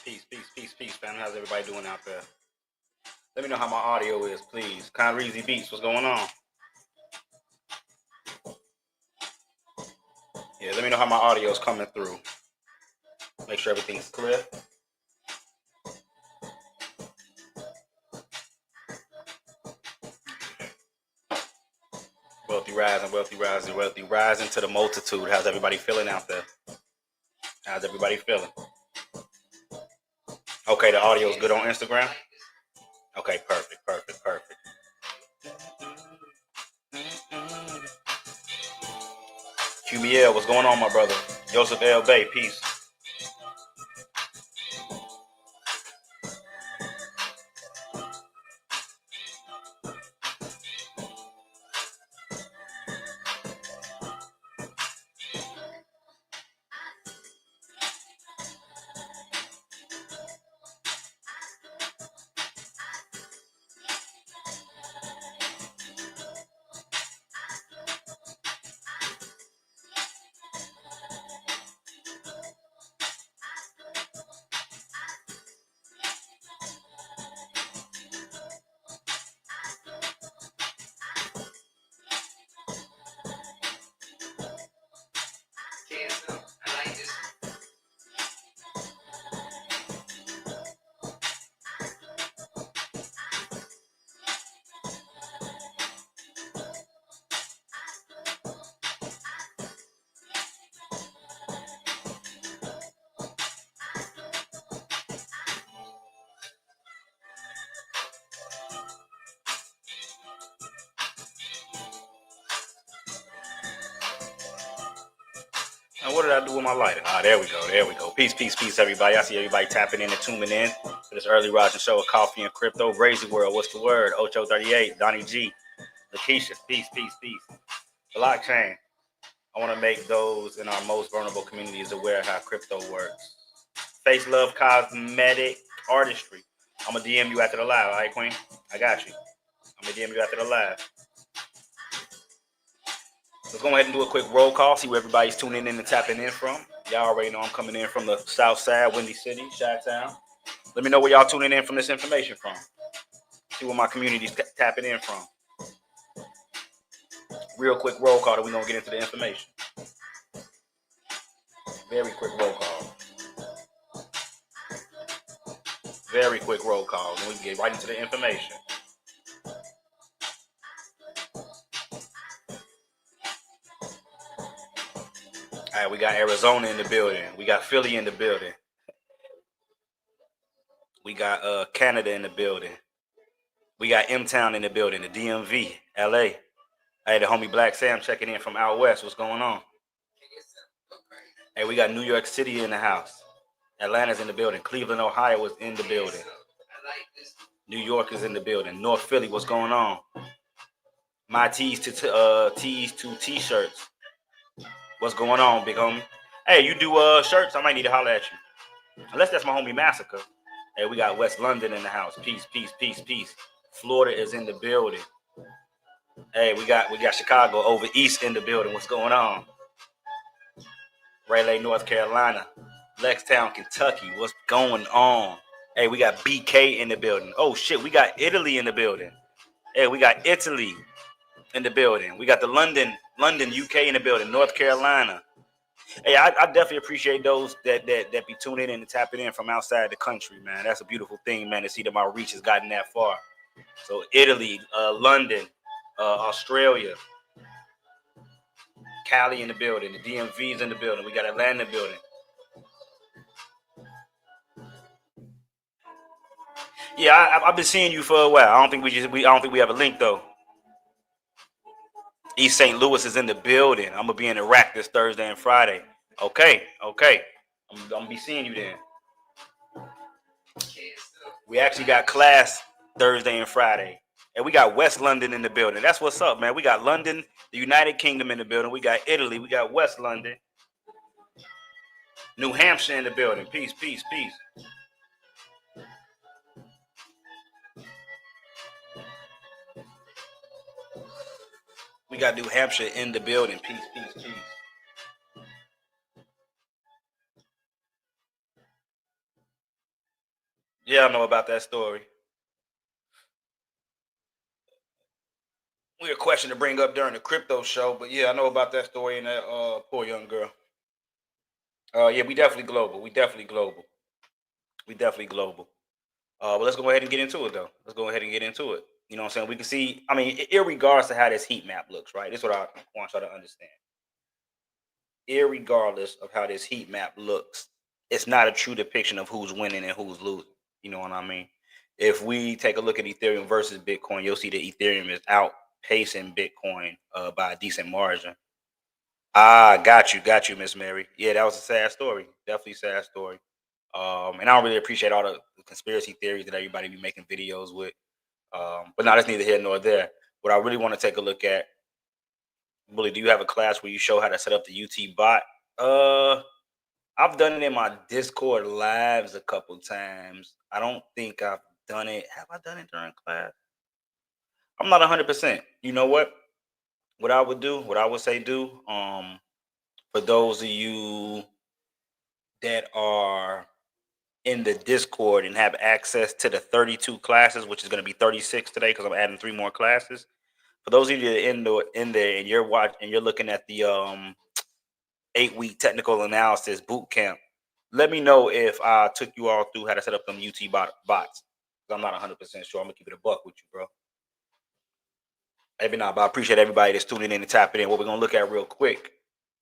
Peace, fam. How's everybody doing out there? Let me know how my audio is, please. Conreezy Beats, what's going on? Yeah, let me know how my audio is coming through. Make sure everything's clear. Wealthy rising to the multitude. How's everybody feeling out there? How's everybody feeling? Okay, the audio is good on Instagram? Okay, perfect. QBL, what's going on, my brother? Joseph L. Bay, peace. And what did I do with my lighter? There we go. Peace, everybody. I see everybody tapping in and tuning in for this early rising show of Coffee and Crypto. Brazy World, what's the word? Ocho38, Donnie G, Lakeisha, peace. Blockchain. I want to make those in our most vulnerable communities aware of how crypto works. Face Love Cosmetic Artistry. I'm going to DM you after the live, all right, Queen? I got you. I'm going to DM you after the live. Let's go ahead and do a quick roll call, see where everybody's tuning in and tapping in from. Y'all already know I'm coming in from the South Side, Windy City, Chi-Town. Let me know where y'all tuning in from this information from. See where my community's tapping in from. Real quick roll call, then we're going to get into the information. Very quick roll call. Then we can get right into the information. All right, we got Arizona in the building. We got Philly in the building. We got Canada in the building. We got M-Town in the building, the DMV, LA. Hey, the homie Black Sam checking in from out west. What's going on? Hey, we got New York City in the house. Atlanta's in the building. Cleveland, Ohio is in the building. New York is in the building. North Philly, what's going on? My tees to t-shirts. What's going on, big homie? Hey, you do shirts? I might need to holler at you. Unless that's my homie Massacre. Hey, we got West London in the house. Peace. Florida is in the building. Hey, we got Chicago over east in the building. What's going on? Raleigh, North Carolina. Lextown, Kentucky. What's going on? Hey, we got BK in the building. Oh shit, we got Italy in the building. Hey, we got Italy in the building. We got the London, UK in the building. North Carolina. Hey, I definitely appreciate those that be tuning in and tapping in from outside the country, man. That's a beautiful thing, man, to see that my reach has gotten that far. So Italy, London, Australia, Cali in the building, the DMV's in the building. We got Atlanta in the building. Yeah, I've been seeing you for a while. I don't think we have a link though. East St. Louis is in the building. I'm gonna be in Iraq this Thursday and Friday. Okay. I'm gonna be seeing you then. We actually got class Thursday and Friday. And we got West London in the building. That's what's up, man. We got London, the United Kingdom in the building. We got Italy. We got West London. New Hampshire in the building. Peace. We got New Hampshire in the building. Peace. Yeah, I know about that story. Weird question to bring up during the crypto show, but yeah, I know about that story and that poor young girl. Yeah, we definitely global. We definitely global. We definitely global. But let's go ahead and get into it though. Let's go ahead and get into it. You know what I'm saying? We can see, I mean, irregardless of how this heat map looks, right? This is what I want y'all to understand. Irregardless of how this heat map looks, it's not a true depiction of who's winning and who's losing. You know what I mean? If we take a look at Ethereum versus Bitcoin, you'll see that Ethereum is outpacing Bitcoin by a decent margin. Ah, got you, Miss Mary. Yeah, that was a sad story. Definitely sad story. And I don't really appreciate all the conspiracy theories that everybody be making videos with. But no, that's neither here nor there. What I really want to take a look at, Bully, do you have a class where you show how to set up the UT bot? Uh, I've done it in my Discord lives a couple times. I don't think I've done it. Have I done it during class? I'm not 100%. You know what? What I would do, what I would say do, for those of you that are in the Discord and have access to the 32 classes, which is going to be 36 today because I'm adding 3 more classes. For those of you that are in there and you're looking at the 8-week technical analysis boot camp, let me know if I took you all through how to set up them UT bots. I'm not 100% sure. I'm gonna keep it a buck with you, bro. Maybe not, but I appreciate everybody that's tuning in and tapping in. What we're gonna look at real quick,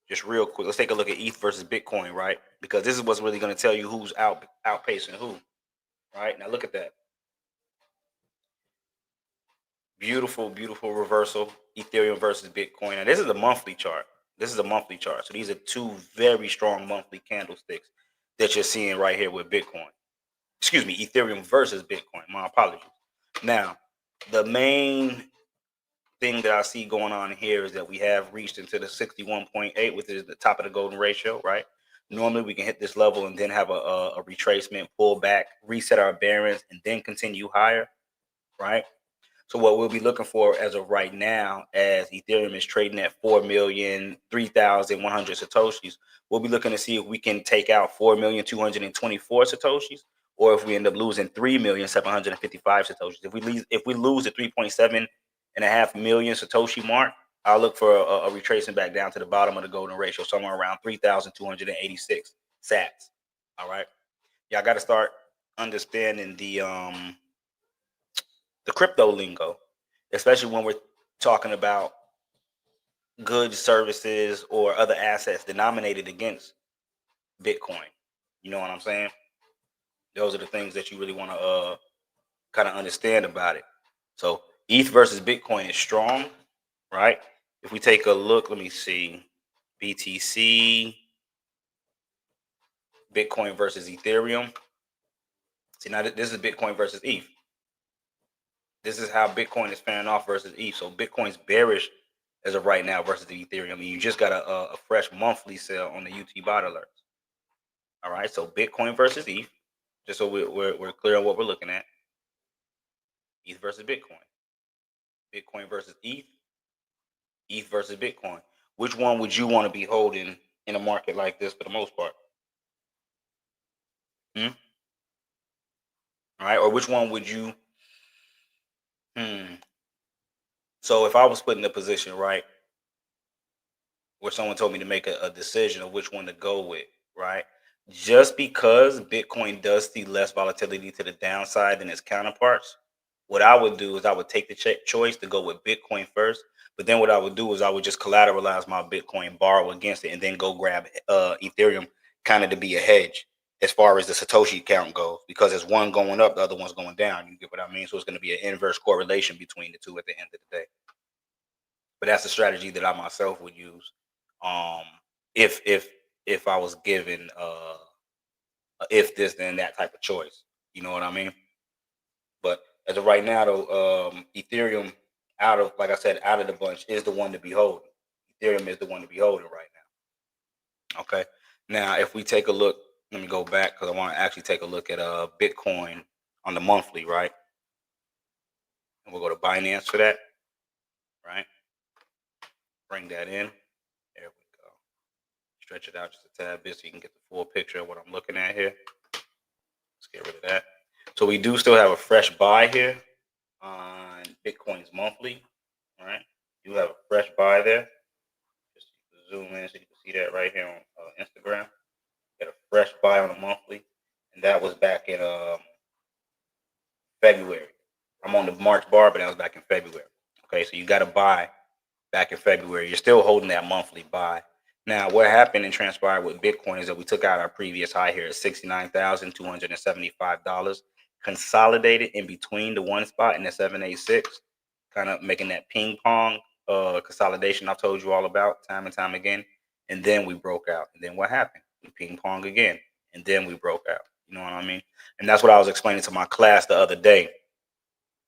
just real quick. Let's take a look at ETH versus Bitcoin, right? Because this is what's really gonna tell you who's outpacing who. Right now, look at that. Beautiful, beautiful reversal. Ethereum versus Bitcoin. And this is a monthly chart. This is a monthly chart. So these are 2 very strong monthly candlesticks that you're seeing right here with Bitcoin. Excuse me, Ethereum versus Bitcoin. My apologies. Now, the main thing that I see going on here is that we have reached into the 61.8, which is the top of the golden ratio, right? Normally we can hit this level and then have a retracement, pull back, reset our bearings, and then continue higher, right? So what we'll be looking for as of right now, as Ethereum is trading at 4,003,100 satoshis, we'll be looking to see if we can take out 4,224 satoshis, or if we end up losing 3,755 satoshis. If we lose the 3.7 million satoshi mark, I'll look for a retracing back down to the bottom of the golden ratio, somewhere around 3,286 sats. All right, y'all got to start understanding the crypto lingo, especially when we're talking about goods, services, or other assets denominated against Bitcoin. You know what I'm saying? Those are the things that you really want to kind of understand about it. So ETH versus Bitcoin is strong, right? If we take a look, let me see, BTC, Bitcoin versus Ethereum. See, now this is Bitcoin versus ETH. This is how Bitcoin is faring off versus ETH. So Bitcoin's bearish as of right now versus the Ethereum. I mean, you just got a fresh monthly sale on the UT bot alerts. All right, so Bitcoin versus ETH, just so we're clear on what we're looking at. ETH versus Bitcoin. Bitcoin versus ETH. ETH versus Bitcoin. Which one would you want to be holding in a market like this for the most part? Hmm? All right, or which one would you? Hmm. So if I was put in a position, right, where someone told me to make a decision of which one to go with, right? Just because Bitcoin does see less volatility to the downside than its counterparts, what I would do is I would take the choice to go with Bitcoin first. But then what I would do is I would just collateralize my Bitcoin, borrow against it, and then go grab Ethereum kind of to be a hedge as far as the Satoshi count goes. Because as one going up, the other one's going down. You get what I mean? So it's going to be an inverse correlation between the two at the end of the day. But that's a strategy that I myself would use um if I was given if this then that type of choice. You know what I mean? But as of right now though, Ethereum, out of, like I said, out of the bunch, is the one to be holding. Ethereum is the one to be holding right now. Okay. Now if we take a look, let me go back because I want to actually take a look at Bitcoin on the monthly, right? And we'll go to Binance for that, right? Bring that in. There we go. Stretch it out just a tad bit so you can get the full picture of what I'm looking at here. Let's get rid of that. So we do still have a fresh buy here on Bitcoin's monthly. All right, you have a fresh buy there. Just zoom in so you can see that right here on Instagram. Got a fresh buy on a monthly, and that was back in February. I'm on the March bar, but that was back in February. Okay, so you got to buy back in February. You're still holding that monthly buy. Now, what happened and transpired with Bitcoin is that we took out our previous high here at $69,275, consolidated in between the one spot and the 786, kind of making that ping pong consolidation I've told you all about time and time again. And then we broke out. And then what happened? We ping pong again. And then we broke out. You know what I mean? And that's what I was explaining to my class the other day.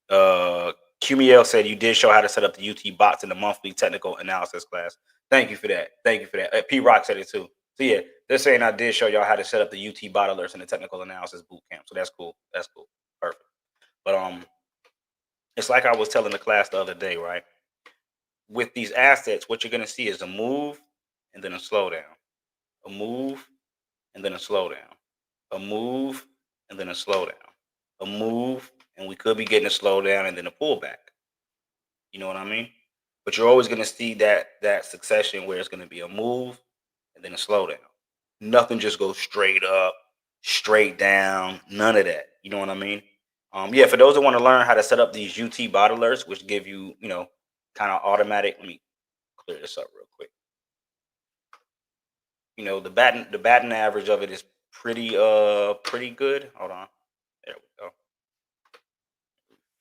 QML said you did show how to set up the UT bots in the monthly technical analysis class. Thank you for that. Thank you for that. P Rock said it too. So yeah, they're saying I did show y'all how to set up the UT bot alerts in the technical analysis boot camp. So that's cool. That's cool. Perfect. But it's like I was telling the class the other day, right? With these assets, what you're gonna see is a move and then a slowdown, a move and then a slowdown, a move and then a slowdown, a move, and we could be getting a slowdown and then a pullback. You know what I mean? But you're always going to see that succession where it's going to be a move and then a slowdown. Nothing just goes straight up, straight down. None of that. You know what I mean? Yeah. For those that want to learn how to set up these UT bot alerts, which give you, kind of automatic. Let me clear this up real quick. The batting average of it is pretty good. Hold on. There we go.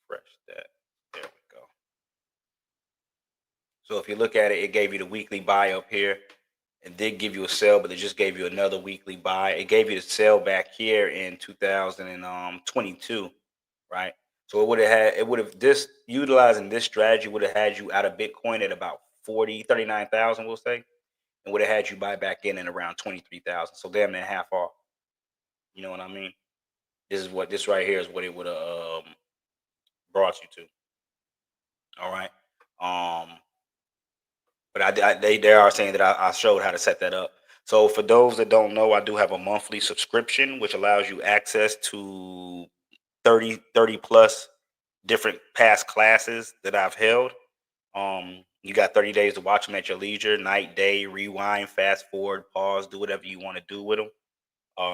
Refresh that. There we go. So if you look at it, it gave you the weekly buy up here. It did give you a sell, but it just gave you another weekly buy. It gave you the sell back here in 2022, right? So this utilizing this strategy would have had you out of Bitcoin at about 39,000, we'll say, and would have had you buy back in around 23,000. So damn near half off. You know what I mean? This right here is what it would have brought you to. All right. But they are saying that I showed how to set that up. So for those that don't know, I do have a monthly subscription, which allows you access to 30 plus different past classes that I've held. You got 30 days to watch them at your leisure, night, day, rewind, fast forward, pause, do whatever you want to do with them.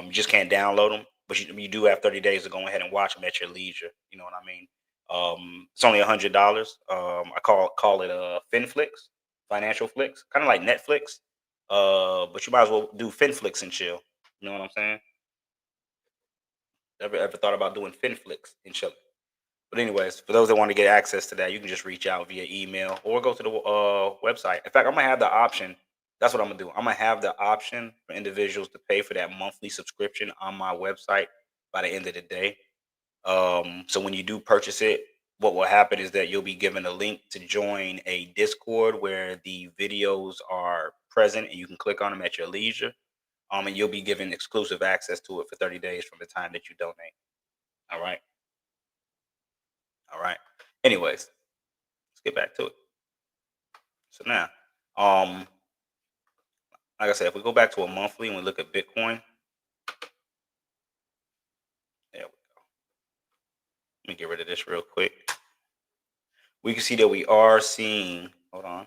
You just can't download them, but you do have 30 days to go ahead and watch them at your leisure. You know what I mean? It's only $100. I call it FinFlix, financial flicks, kind of like Netflix. But you might as well do FinFlix and chill. You know what I'm saying? Ever thought about doing FinFlix and chill? But anyways, for those that want to get access to that, you can just reach out via email or go to the website. In fact, I'm gonna have the option. That's what I'm gonna do. I'm gonna have the option for individuals to pay for that monthly subscription on my website by the end of the day. So when you do purchase it, what will happen is that you'll be given a link to join a Discord where the videos are present and you can click on them at your leisure. And you'll be given exclusive access to it for 30 days from the time that you donate. All right. All right. Anyways, let's get back to it. So now, um, like I said, if we go back to a monthly and we look at Bitcoin, there we go. Let me get rid of this real quick. We can see that we are seeing, hold on,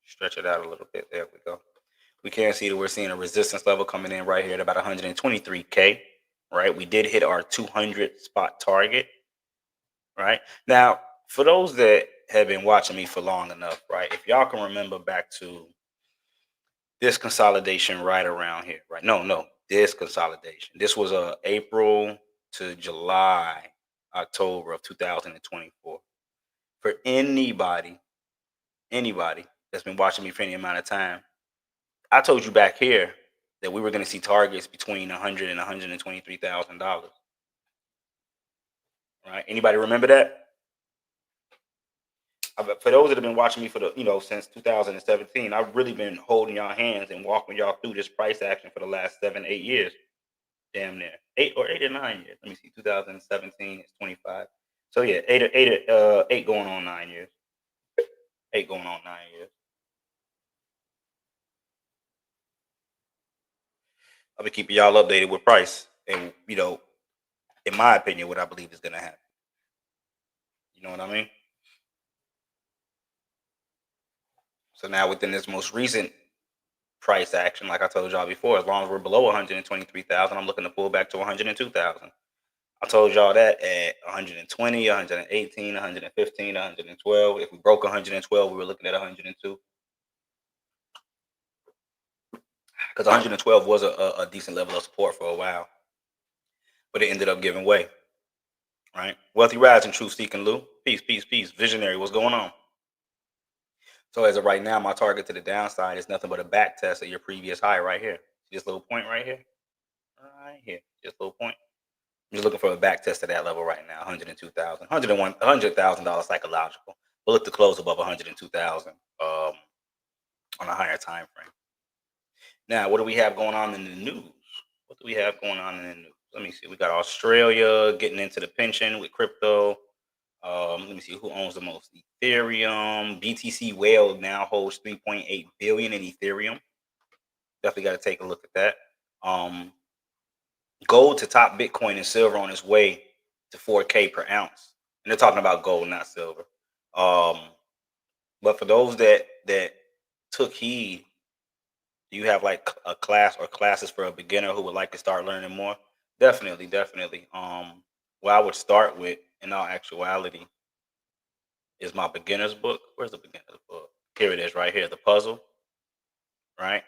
stretch it out a little bit. There we go. We can see that we're seeing a resistance level coming in right here at about 123K, right? We did hit our 200 spot target, right? Now, for those that have been watching me for long enough, right? If y'all can remember back to this consolidation right around here, right? No, this consolidation. This was April to July, October of 2024. For anybody that's been watching me for any amount of time, I told you back here that we were going to see targets between 100 and $123,000. Right? Anybody remember that? For those that have been watching me for since 2017, I've really been holding y'all hands and walking y'all through this price action for the last 7-8 years. Damn near 8 or 9 years. Let me see. 2017 is 25. So yeah, eight going on 9 years. 8 going on 9 years. I'll be keeping y'all updated with price, and in my opinion, what I believe is going to happen. You know what I mean? So now within this most recent price action, like I told y'all before, as long as we're below 123,000, I'm looking to pull back to 102,000. I told y'all that at 120, 118, 115, 112. If we broke 112, we were looking at 102. Because 112 was a decent level of support for a while, but it ended up giving way. Right? Wealthy Rising, Truth Seeking Lou. Peace, peace, peace. Visionary, what's going on? So as of right now, my target to the downside is nothing but a back test of your previous high right here. See this little point right here? Right here. This little point. I'm just looking for a back test of that level right now. 102,000. $100,000 psychological. We'll look to close above 102,000 on a higher time frame. Now, what do we have going on in the news? What do we have going on in the news? Let me see. We got Australia getting into the pension with crypto. Let me see who owns the most. Ethereum. BTC Whale now holds 3.8 billion in Ethereum. Definitely got to take a look at that. Gold to top Bitcoin and silver on its way to 4K per ounce. And they're talking about gold, not silver. But for those that took heed, do you have like a class or classes for a beginner who would like to start learning more? Definitely. What I would start with, in all actuality, is my beginner's book. Where's the beginner's book? Here it is, right here. The puzzle, right?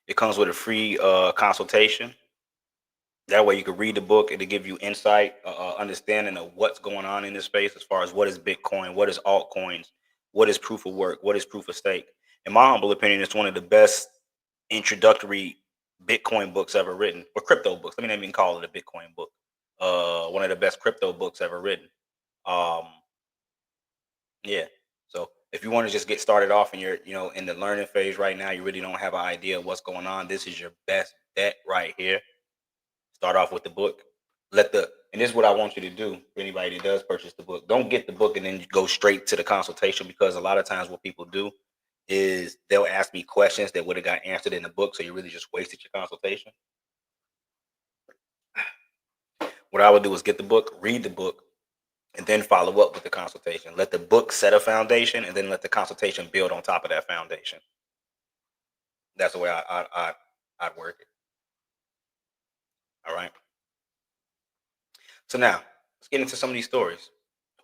It comes with a free consultation. That way you can read the book. It'll give you insight, understanding of what's going on in this space as far as what is Bitcoin, what is altcoins, what is proof of work, what is proof of stake. In my humble opinion, it's one of the best introductory Bitcoin books ever written, or crypto books. Let me not even call it a Bitcoin book. One of the best crypto books ever written. Um, yeah. So if you want to just get started off and you're, in the learning phase right now, you really don't have an idea of what's going on. This is your best bet right here. Start off with the book. And this is what I want you to do for anybody that does purchase the book. Don't get the book and then go straight to the consultation, because a lot of times what people do is they'll ask me questions that would have got answered in the book. So you really just wasted your consultation. What I would do is get the book, read the book, and then follow up with the consultation. Let the book set a foundation, and then let the consultation build on top of that foundation. That's the way I'd work it. All right. So now let's get into some of these stories.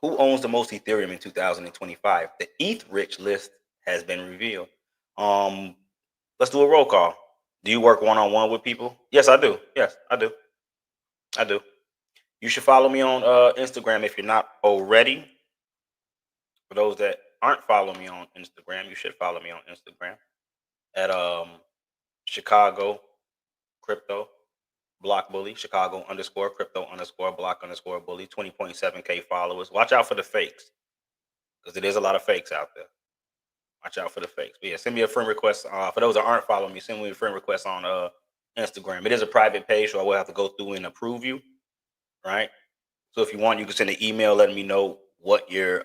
Who owns the most Ethereum in 2025? The ETH rich list has been revealed. Let's do a roll call. Do you work one-on-one with people? Yes, I do. Yes, I do. I do. You should follow me on Instagram if you're not already. For those that aren't following me on Instagram, you should follow me on Instagram at Chicago Crypto Block Bully, Chicago _ crypto _ block _ bully, 20.7K followers. Watch out for the fakes, because there is a lot of fakes out there. Watch out for the fakes. But yeah, send me a friend request. For those that aren't following me, send me a friend request on Instagram. It is a private page, so I will have to go through and approve you. Right. So if you want, you can send an email letting me know what your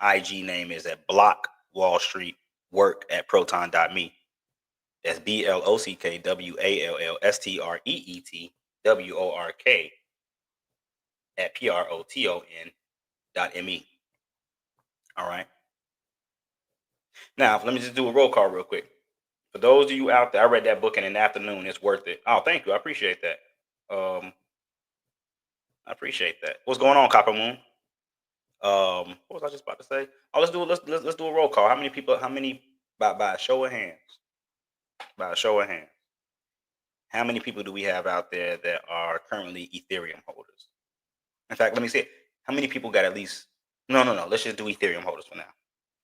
IG name is at Block Wall Street Work at proton.me. That's BLOCKWALLSTREETWORK at PROTON.me. All right. Now, let me just do a roll call real quick. For those of you out there, I read that book in an afternoon. It's worth it. Oh, thank you. I appreciate that. I appreciate that. What's going on, Copper Moon? What was I just about to say? Oh, let's do a roll call. How many people? How many? By a show of hands. By a show of hands. How many people do we have out there that are currently Ethereum holders? In fact, let me see it. How many people got at least? No. Let's just do Ethereum holders for now.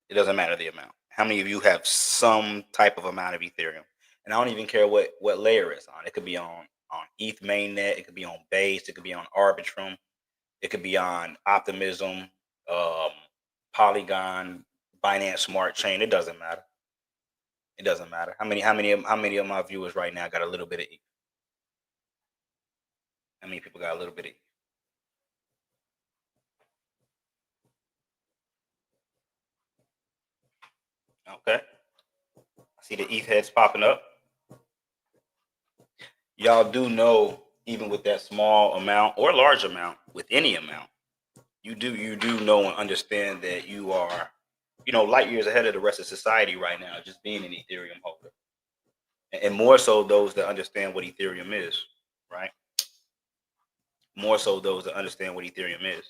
It doesn't matter the amount. How many of you have some type of amount of Ethereum? And I don't even care what layer it's on. It could be on ETH mainnet. It could be on Base. It could be on Arbitrum. It could be on Optimism, Polygon, Binance Smart Chain. It doesn't matter. It doesn't matter. How many of my viewers right now got a little bit of ETH? How many people got a little bit of ETH? Okay. I see the ETH heads popping up. Y'all do know even with that small amount or large amount, with any amount, you do know and understand that you are, light years ahead of the rest of society right now, just being an Ethereum holder, and more so those that understand what Ethereum is, right? More so those that understand what Ethereum is.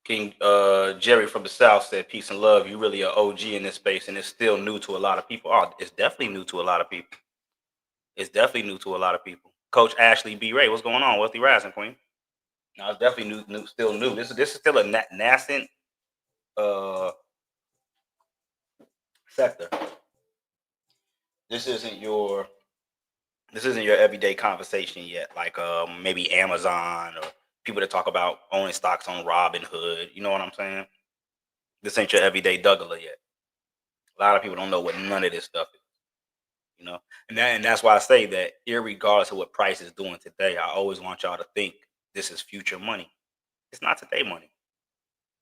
King Jerry from the South said, "Peace and love. You really are OG in this space, and it's still new to a lot of people." Oh, it's definitely new to a lot of people. It's definitely new to a lot of people. Coach Ashley B. Ray, what's going on? Wealthy Rising Queen. No, it's definitely new, still new. This is still a nascent uh, sector. This isn't your everyday conversation yet, like maybe Amazon or people that talk about owning stocks on Robinhood. You know what I'm saying? This ain't your everyday Dougala yet. A lot of people don't know what none of this stuff is. And that's why I say that, irregardless of what price is doing today, I always want y'all to think this is future money. It's not today money.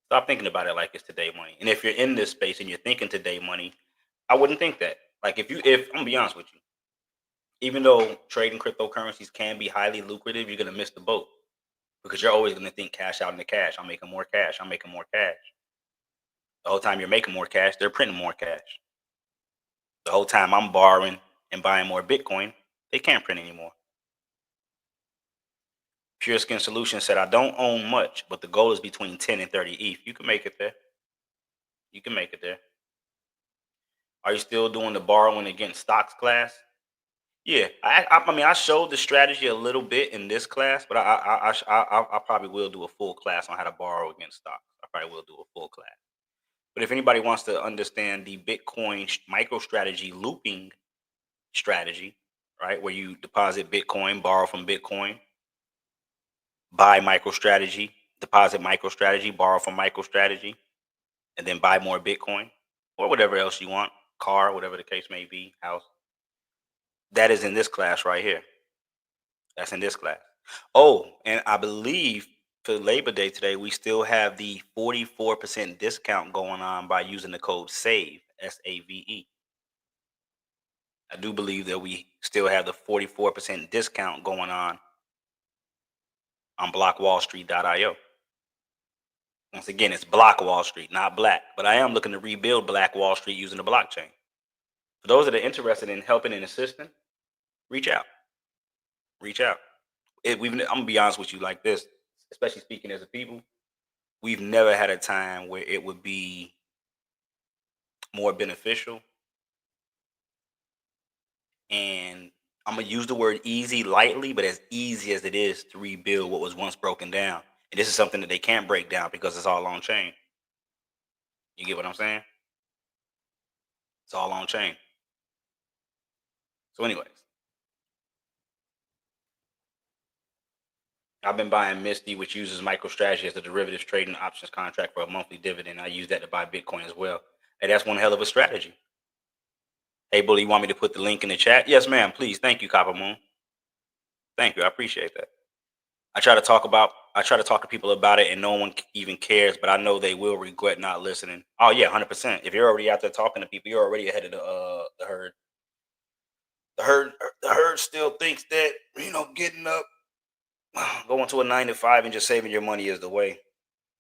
Stop thinking about it like it's today money. And if you're in this space and you're thinking today money, I wouldn't think that. Like if I'm gonna be honest with you, even though trading cryptocurrencies can be highly lucrative, you're gonna miss the boat because you're always gonna think cash out into cash. I'm making more cash. I'm making more cash. The whole time you're making more cash, they're printing more cash. The whole time I'm borrowing and buying more Bitcoin, they can't print anymore. Pure Skin Solutions said, I don't own much, but the goal is between 10 and 30 ETH. You can make it there. You can make it there. Are you still doing the borrowing against stocks class? Yeah, I showed the strategy a little bit in this class, but I probably will do a full class on how to borrow against stocks. I probably will do a full class. But if anybody wants to understand the Bitcoin micro strategy looping strategy, right, where you deposit Bitcoin, borrow from Bitcoin, buy MicroStrategy, deposit MicroStrategy, borrow from MicroStrategy, and then buy more Bitcoin or whatever else you want, car, whatever the case may be, house. That is in this class right here. That's in this class. Oh, and I believe for Labor Day today, we still have the 44% discount going on by using the code SAVE, SAVE. I do believe that we still have the 44% discount going on blockwallstreet.io. Once again, it's Block Wall Street, not Black. But I am looking to rebuild Black Wall Street using the blockchain. For those that are interested in helping and assisting, reach out. Reach out. I'm gonna be honest with you like this, especially speaking as a people. We've never had a time where it would be more beneficial, and I'm gonna use the word easy lightly, but as easy as it is to rebuild what was once broken down. And this is something that they can't break down because it's all on chain. You get what I'm saying? It's all on chain. So, anyways, I've been buying Misty, which uses MicroStrategy as a derivatives trading options contract for a monthly dividend. I use that to buy Bitcoin as well. Hey, that's one hell of a strategy. Hey, Bully, you want me to put the link in the chat? Yes, ma'am. Please. Thank you, Copper Moon. Thank you. I appreciate that. I try to talk to people about it, and no one even cares. But I know they will regret not listening. Oh yeah, 100%. If you're already out there talking to people, you're already ahead of the herd. The herd the herd still thinks that getting up, going to a 9 to 5, and just saving your money is the way.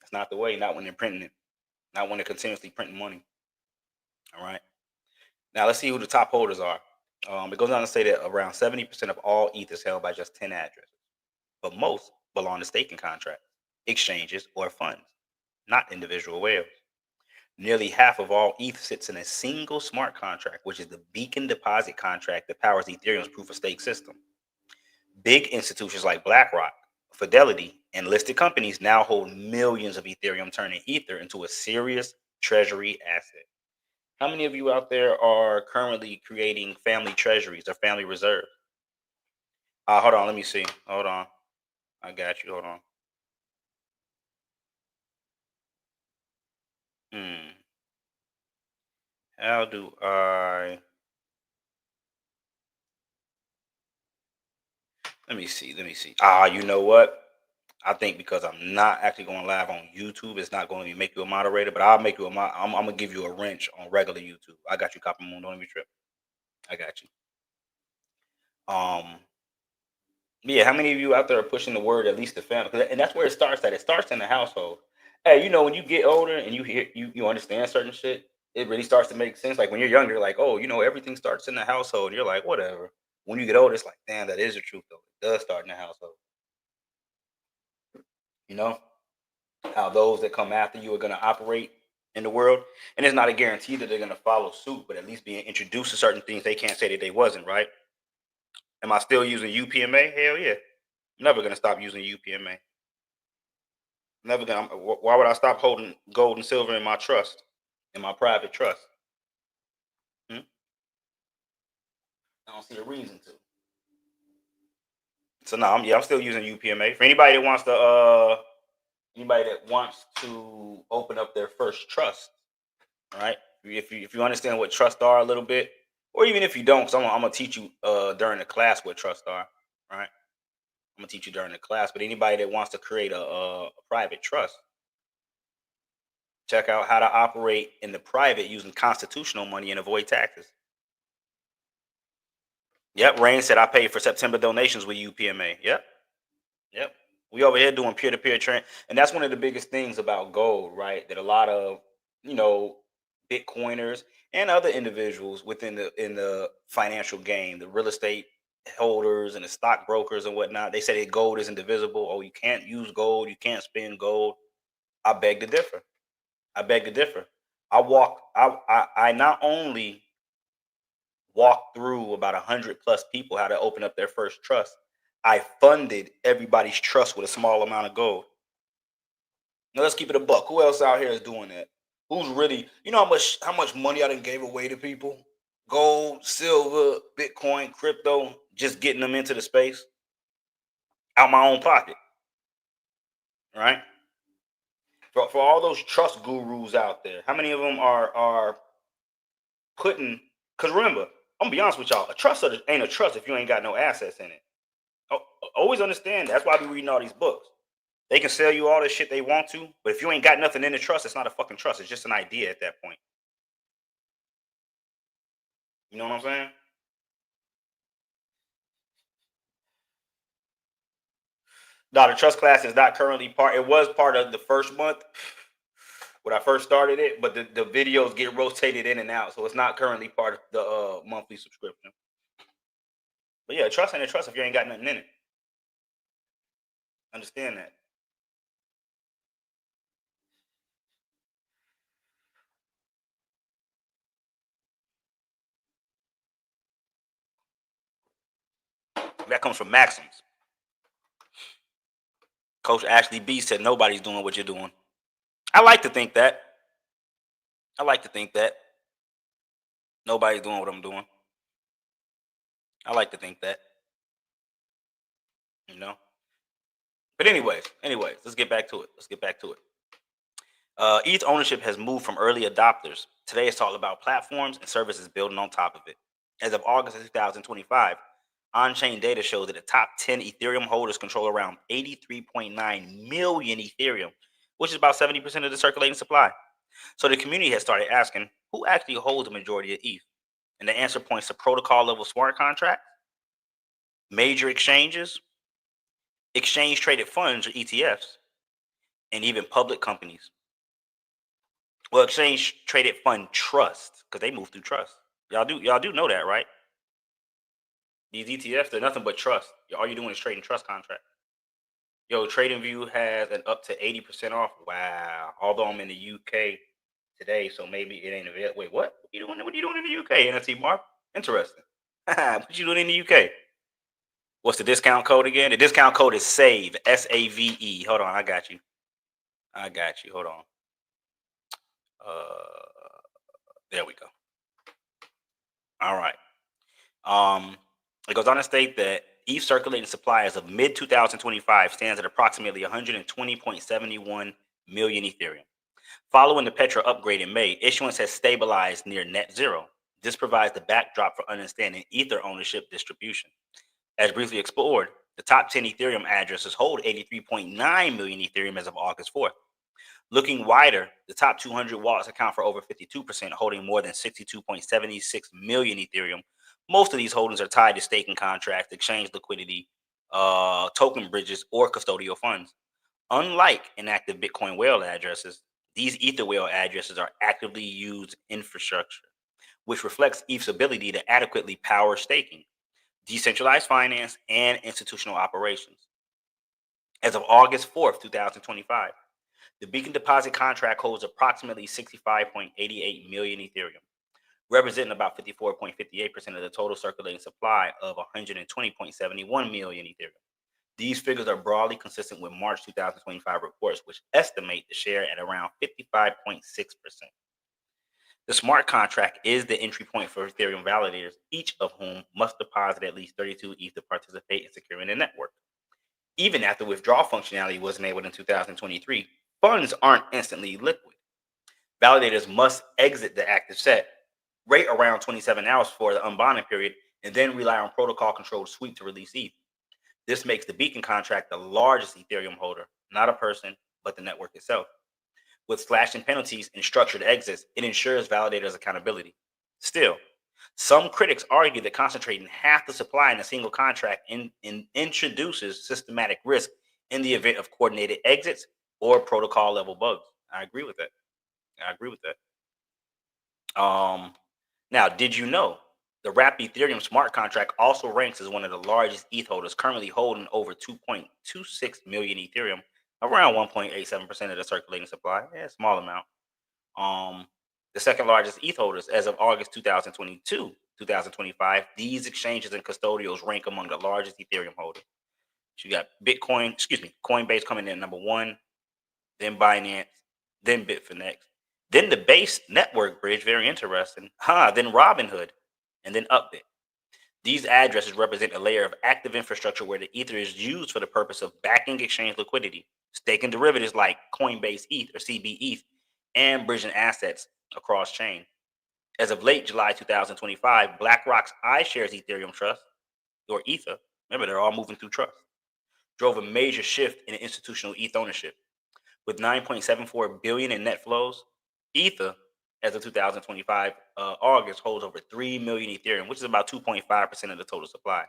It's not the way. Not when they're printing it. Not when they're continuously printing money. All right. Now let's see who the top holders are. It goes on to say that around 70% of all ETH is held by just 10 addresses, but most belong to staking contracts, exchanges, or funds, not individual whales. Nearly half of all ETH sits in a single smart contract, which is the Beacon Deposit contract that powers Ethereum's proof of stake system. Big institutions like BlackRock, Fidelity, and listed companies now hold millions of Ethereum, turning Ether into a serious treasury asset. How many of you out there are currently creating family treasuries or family reserves? Hold on, let me see. Hold on. I got you. Hold on. Hmm. How do I Let me see. Let me see. You know what? I think because I'm not actually going live on YouTube, it's not going to make you a moderator, but I'll make you I'm gonna give you a wrench on regular YouTube. I got you, Copper Moon. Don't even trip. I got you. Yeah. How many of you out there are pushing the word at least the family? And that's where it starts at. It starts in the household. Hey, when you get older and you understand certain shit, it really starts to make sense. Like when you're younger, like, oh, everything starts in the household. You're like, whatever. When you get older, it's like, damn, that is the truth though. It does start in the household. You know how those that come after you are going to operate in the world, and it's not a guarantee that they're going to follow suit, but at least being introduced to certain things they can't say that they wasn't, right? Am I still using UPMA? Hell yeah. I'm never going to stop using UPMA. Never gonna. Why would I stop holding gold and silver in my trust, in my private trust? Hmm? I don't see a reason to. So no, I'm still using UPMA. For anybody that wants to open up their first trust, right? If you understand what trusts are a little bit, or even if you don't, because I'm gonna teach you during the class what trusts are, right? I'm gonna teach you during the class. But anybody that wants to create a private trust, check out how to operate in the private using constitutional money and avoid taxes. Yep, Rain said I paid for September donations with UPMA. Yep, yep. We over here doing peer to peer trend, and that's one of the biggest things about gold, right? That a lot of you know Bitcoiners and other individuals within the financial game, the real estate holders and the stockbrokers and whatnot, they say that gold is indivisible. Oh, you can't use gold, you can't spend gold. I beg to differ. I beg to differ. I not only walked through about 100+ people how to open up their first trust. I funded everybody's trust with a small amount of gold. Now let's keep it a buck. Who else out here is doing that? Who's really, how much money I done gave away to people? Gold, silver, Bitcoin, crypto, just getting them into the space out my own pocket, right? For all those trust gurus out there, how many of them are putting? Because remember, I'm gonna be honest with y'all, a trust ain't a trust if you ain't got no assets in it. Oh, always understand that's why I be reading all these books. They can sell you all this shit they want to, but if you ain't got nothing in the trust, it's not a fucking trust. It's just an idea at that point. You know what I'm saying? No, the trust class is not currently part. It was part of the first month when I first started it, but the videos get rotated in and out, so it's not currently part of the monthly subscription. But yeah, trust ain't a trust if you ain't got nothing in it. Understand that. That comes from maxims. Coach Ashley B said nobody's doing what you're doing. I like to think that. I like to think that nobody's doing what I'm doing. I like to think that. You know. But anyways, let's get back to it. ETH ownership has moved from early adopters. Today it's all about platforms and services building on top of it. As of August of 2025, on-chain data shows that the top 10 Ethereum holders control around 83.9 million Ethereum, which is about 70% of the circulating supply. So the community has started asking, who actually holds the majority of ETH? And the answer points to protocol level smart contracts, major exchanges, exchange traded funds or ETFs, and even public companies. Well, exchange traded fund trust, because they move through trust. Y'all do know that, right? These ETFs, they're nothing but trust. All you're doing is trading trust contracts. Yo, TradingView has an up to 80% off. Wow. Although I'm in the UK today, so maybe it ain't available. Wait, what? What are you doing in the UK, NFT Mark? Interesting. What you doing in the UK? What's the discount code again? The discount code is SAVE. SAVE. Hold on, I got you. Hold on. There we go. All right. It goes on to state that ETH circulating supply as of mid 2025 stands at approximately 120.71 million Ethereum. Following the Petra upgrade in May, issuance has stabilized near net zero. This provides the backdrop for understanding Ether ownership distribution. As briefly explored, The top 10 Ethereum addresses hold 83.9 million Ethereum as of August 4th. Looking wider, the top 200 wallets account for over 52%, holding more than 62.76 million Ethereum. Most of these holdings are tied to staking contracts, exchange liquidity, token bridges, or custodial funds. Unlike inactive Bitcoin whale addresses, these Ether whale addresses are actively used infrastructure, which reflects ETH's ability to adequately power staking, decentralized finance, and institutional operations. As of August 4th, 2025, the Beacon Deposit contract holds approximately 65.88 million Ethereum, representing about 54.58% of the total circulating supply of 120.71 million Ethereum. These figures are broadly consistent with March 2025 reports, which estimate the share at around 55.6%. The smart contract is the entry point for Ethereum validators, each of whom must deposit at least 32 ETH to participate in securing the network. Even after withdrawal functionality was enabled in 2023, funds aren't instantly liquid. Validators must exit the active set right around 27 hours for the unbonding period and then rely on protocol-controlled sweep to release ETH. This makes the Beacon contract the largest Ethereum holder, not a person, but the network itself. With slashing penalties and structured exits, it ensures validators' accountability. Still, some critics argue that concentrating half the supply in a single contract introduces systematic risk in the event of coordinated exits or protocol level bugs. I agree with that. I agree with that. Now, did you know the Wrap Ethereum smart contract also ranks as one of the largest ETH holders, currently holding over 2.26 million Ethereum, around 1.87% of the circulating supply. Yeah, small amount. The second largest ETH holders as of August 2022, 2025. These exchanges and custodials rank among the largest Ethereum holders. So you got Coinbase coming in at number one, then Binance, then Bitfinex, then the Base Network Bridge, very interesting. Then Robinhood, and then Upbit. These addresses represent a layer of active infrastructure where the Ether is used for the purpose of backing exchange liquidity, staking derivatives like Coinbase ETH or CBETH, and bridging assets across chain. As of late July 2025, BlackRock's iShares Ethereum Trust, or Ether, remember they're all moving through trust, drove a major shift in institutional ETH ownership. With 9.74 billion in net flows, Ether, as of 2025 August, holds over 3 million Ethereum, which is about 2.5% of the total supply,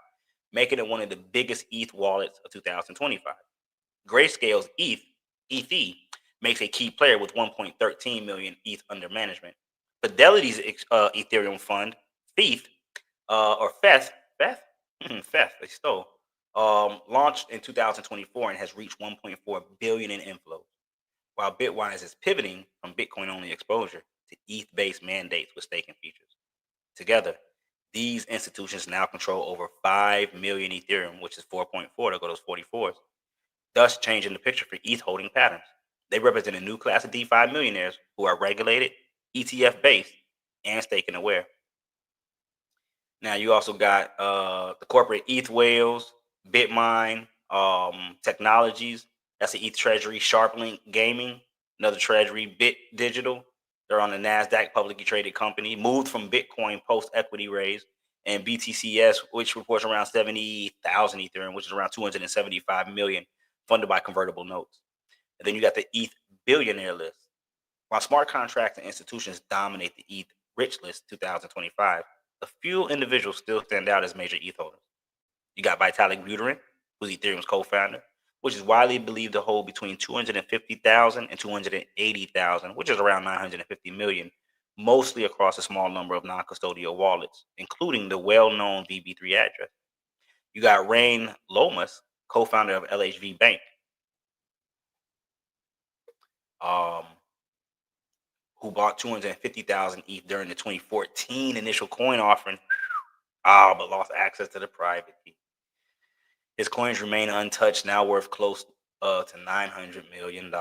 making it one of the biggest ETH wallets of 2025. Grayscale's ETH makes a key player with 1.13 million ETH under management. Fidelity's Ethereum fund, FETH, or FETH, FETH, they stole, launched in 2024 and has reached 1.4 billion in inflows, while Bitwise is pivoting from Bitcoin-only exposure to ETH-based mandates with staking features. Together, these institutions now control over 5 million Ethereum, which is 4.4 to go those 44s, thus changing the picture for ETH holding patterns. They represent a new class of DeFi millionaires who are regulated, ETF-based, and staking aware. Now you also got the corporate ETH whales, Bitmine, Technologies. That's the ETH Treasury, SharpLink Gaming, another Treasury, Bit Digital. They're on the Nasdaq, publicly traded company. Moved from Bitcoin post equity raise, and BTCS, which reports around 70,000 Ethereum, which is around 275 million, funded by convertible notes. And then you got the ETH billionaire list. While smart contracts and institutions dominate the ETH rich list 2025, a few individuals still stand out as major ETH holders. You got Vitalik Buterin, who's Ethereum's co-founder, which is widely believed to hold between 250,000 and 280,000, which is around 950 million, mostly across a small number of non-custodial wallets, including the well-known VB3 address. You got Rain Lomas, co-founder of LHV Bank, who bought 250,000 ETH during the 2014 initial coin offering, but lost access to the private key. His coins remain untouched, now worth close to $900 million.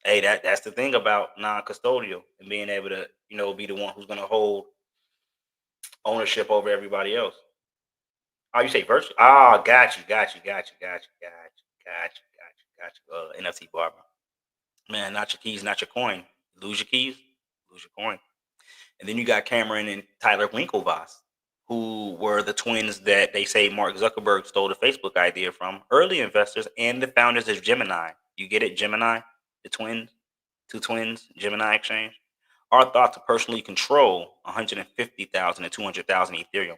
Hey, that's the thing about non-custodial and being able to, be the one who's going to hold ownership over everybody else. Oh, you say virtual? Got you. NFT Barber. Man, not your keys, not your coin. Lose your keys, lose your coin. And then you got Cameron and Tyler Winklevoss, who were the twins that they say Mark Zuckerberg stole the Facebook idea from, early investors and the founders of Gemini. You get it, Gemini, the twins, two twins, Gemini Exchange, are thought to personally control 150,000 and 200,000 Ethereum,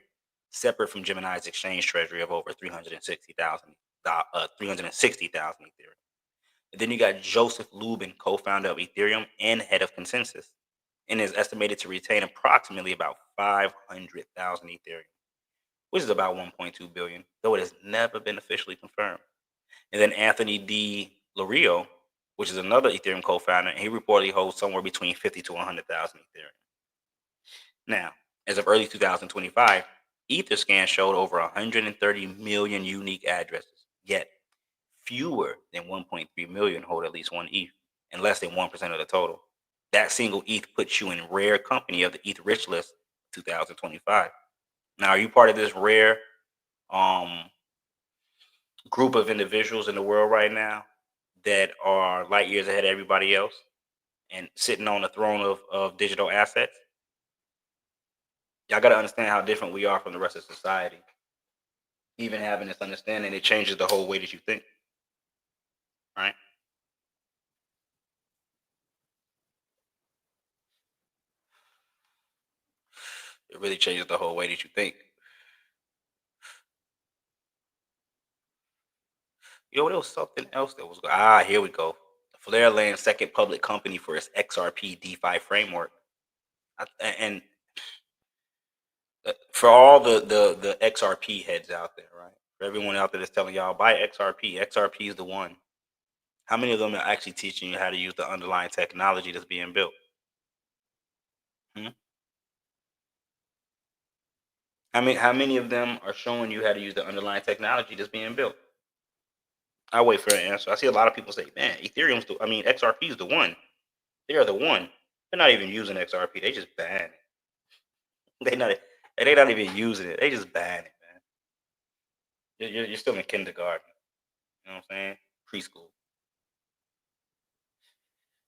separate from Gemini's exchange treasury of over 360,000 Ethereum. And then you got Joseph Lubin, co-founder of Ethereum and head of Consensus, and is estimated to retain approximately about 500,000 Ethereum, which is about 1.2 billion, though it has never been officially confirmed. And then Anthony D. Lario, which is another Ethereum co-founder, and he reportedly holds somewhere between 50 to 100,000 Ethereum. Now, as of early 2025, Etherscan showed over 130 million unique addresses, yet fewer than 1.3 million hold at least one ETH, and less than 1% of the total. That single ETH puts you in rare company of the ETH rich list 2025. Now, are you part of this rare um, group of individuals in the world right now that are light years ahead of everybody else and sitting on the throne of digital assets? Y'all got to understand how different we are from the rest of society. Even having this understanding, it changes the whole way that you think, right? It really changes the whole way that you think. You know, there was something else that was here we go. Flare lands second public company for its XRP DeFi framework. And for all the XRP heads out there, right? For everyone out there that's telling y'all buy XRP, XRP is the one. How many of them are actually teaching you how to use the underlying technology that's being built? Hmm? How many of them are showing you how to use the underlying technology that's being built? I'll wait for an answer. I see a lot of people say, man, XRP is the one. They are the one. They're not even using XRP. They just ban it. They not even using it. They just ban it, man. You're still in kindergarten. You know what I'm saying? Preschool.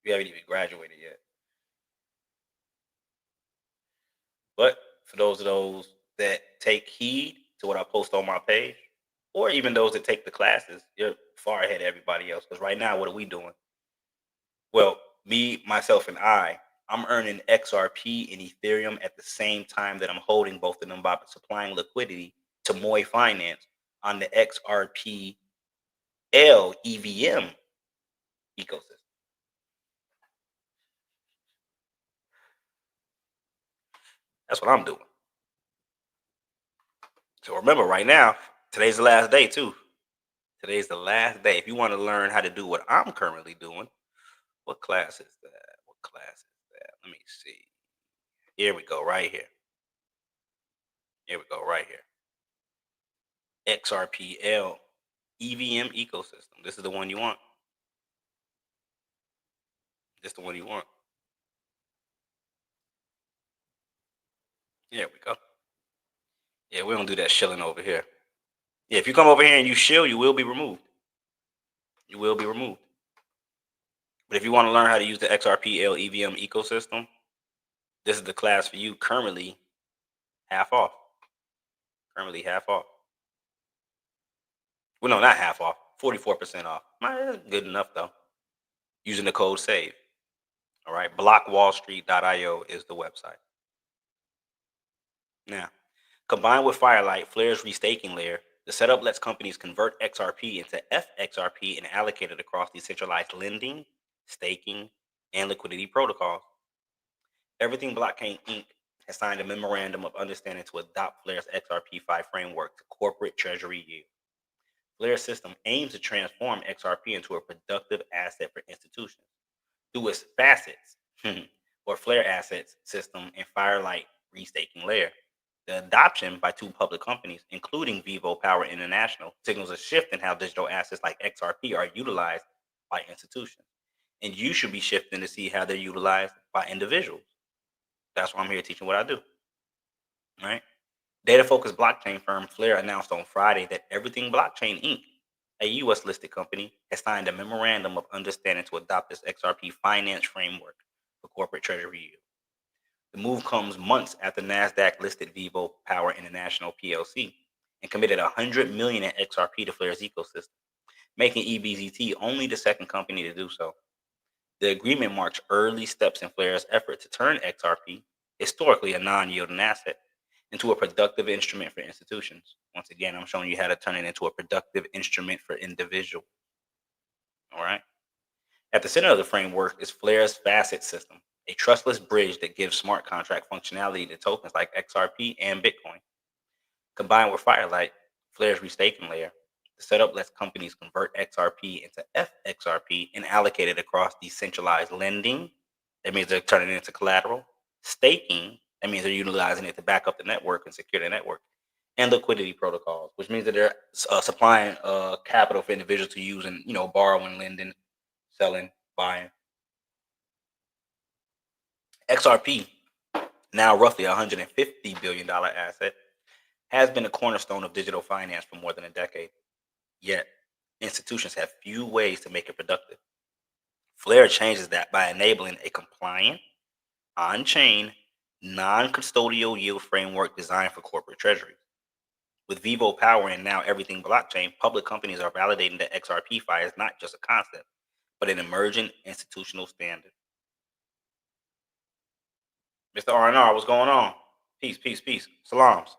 You haven't even graduated yet. But for those that take heed to what I post on my page, or even those that take the classes, you're far ahead of everybody else. Because right now, what are we doing? Well, me, myself, and I'm earning XRP and Ethereum at the same time that I'm holding both of them by supplying liquidity to Moy Finance on the XRP EVM ecosystem. That's what I'm doing. So remember, right now, today's the last day too. Today's the last day. If you want to learn how to do what I'm currently doing, what class is that? What class is that? Let me see. Here we go, right here. Here we go, right here. XRPL EVM ecosystem. This is the one you want. This is the one you want. Here we go. Yeah, we don't do that shilling over here. Yeah, if you come over here and you shill, you will be removed. You will be removed. But if you want to learn how to use the XRPL EVM ecosystem, this is the class for you. Currently, half off. Currently, half off. Well, no, not half off. 44% off. That's good enough though. Using the code SAVE. All right. Blockwallstreet.io is the website. Now, combined with Firelight, Flare's restaking layer, the setup lets companies convert XRP into FXRP and allocate it across decentralized lending, staking, and liquidity protocols. Everything Blockchain Inc. has signed a memorandum of understanding to adopt Flare's XRP5 framework to corporate treasury yield. Flare's system aims to transform XRP into a productive asset for institutions through its facets, or Flare assets system and Firelight restaking layer. The adoption by two public companies, including Vivo Power International, signals a shift in how digital assets like XRP are utilized by institutions. And you should be shifting to see how they're utilized by individuals. That's why I'm here teaching what I do. Right? Data focused blockchain firm Flare announced on Friday that Everything Blockchain Inc., a US listed company, has signed a memorandum of understanding to adopt this XRP finance framework for corporate treasury yield. The move comes months after NASDAQ listed Vivo Power International PLC and committed $100 million in XRP to Flare's ecosystem, making EBZT only the second company to do so. The agreement marks early steps in Flare's effort to turn XRP, historically a non-yielding asset, into a productive instrument for institutions. Once again, I'm showing you how to turn it into a productive instrument for individuals. All right. At the center of the framework is Flare's Facet system, a trustless bridge that gives smart contract functionality to tokens like XRP and Bitcoin. Combined with Firelight, Flare's restaking layer, the setup lets companies convert XRP into FXRP and allocate it across decentralized lending. That means they're turning it into collateral. Staking, that means they're utilizing it to back up the network and secure the network. And liquidity protocols, which means that they're supplying capital for individuals to use and borrowing, lending, selling, buying. XRP, now roughly $150 billion asset, has been a cornerstone of digital finance for more than a decade. Yet, institutions have few ways to make it productive. Flare changes that by enabling a compliant, on-chain, non-custodial yield framework designed for corporate treasuries. With Vivo Power and now everything blockchain, public companies are validating that XRP Fi is not just a concept, but an emerging institutional standard. Mr. R&R, what's going on? Peace, peace, peace. Salams.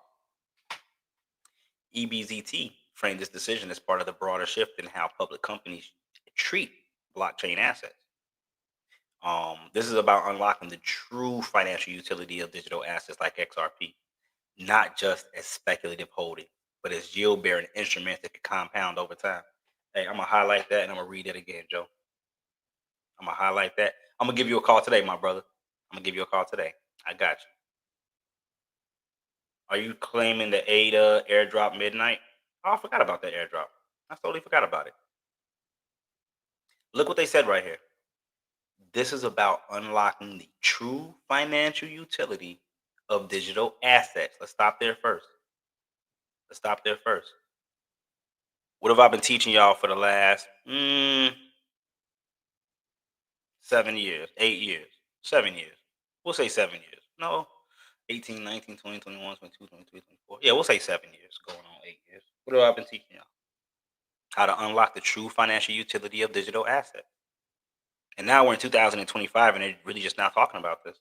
EBZT framed this decision as part of the broader shift in how public companies treat blockchain assets. This is about unlocking the true financial utility of digital assets like XRP, not just as speculative holding, but as yield-bearing instruments that can compound over time. Hey, I'm gonna highlight that and I'm gonna read it again, Joe. I'm gonna highlight that. I'm gonna give you a call today, my brother. I'm gonna give you a call today. I got you. Are you claiming the ADA airdrop midnight? Oh, I forgot about that airdrop. I totally forgot about it. Look what they said right here. This is about unlocking the true financial utility of digital assets. Let's stop there first. What have I been teaching y'all for the last 7 years, 8 years, 7 years? We'll say 7 years. No, 18, 19, 20, 21, 22, 23, 24. Yeah, we'll say 7 years, going on 8 years. What have I been teaching y'all? How to unlock the true financial utility of digital assets. And now we're in 2025 and they're really just not talking about this,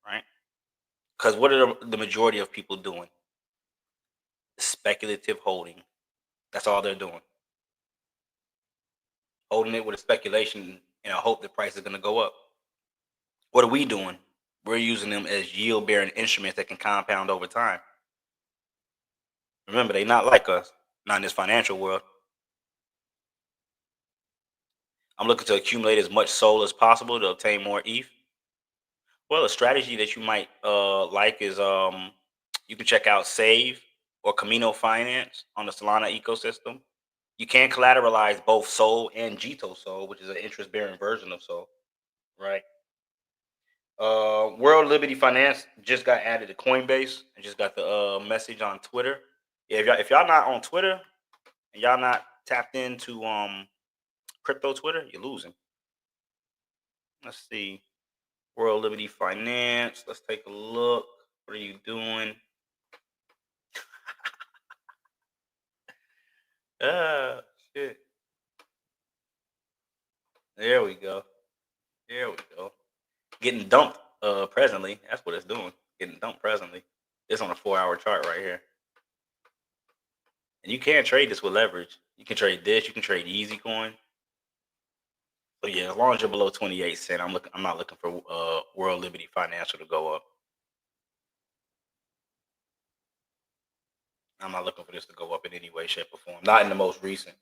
right? Because what are the majority of people doing? Speculative holding. That's all they're doing. Holding it with a speculation in a hope the price is going to go up. What are we doing? We're using them as yield-bearing instruments that can compound over time. Remember, they're not like us, not in this financial world. I'm looking to accumulate as much SOL as possible to obtain more ETH. Well, a strategy that you might like is you can check out Save or Camino Finance on the Solana ecosystem. You can collateralize both SOL and Jito SOL, which is an interest-bearing version of SOL, right? World Liberty Finance just got added to Coinbase. I just got the message on Twitter. Yeah, if y'all not on Twitter and y'all not tapped into crypto Twitter, you're losing. Let's see. World Liberty Finance. Let's take a look. What are you doing? Shit. There we go. Getting dumped presently. That's what it's doing. Getting dumped presently. It's on a 4-hour chart right here. And you can trade this with leverage. You can trade this. You can trade Easy Coin. So yeah, as long as you're below 28 cents, I'm not looking for World Liberty Financial to go up. I'm not looking for this to go up in any way, shape, or form. Not in the most recent.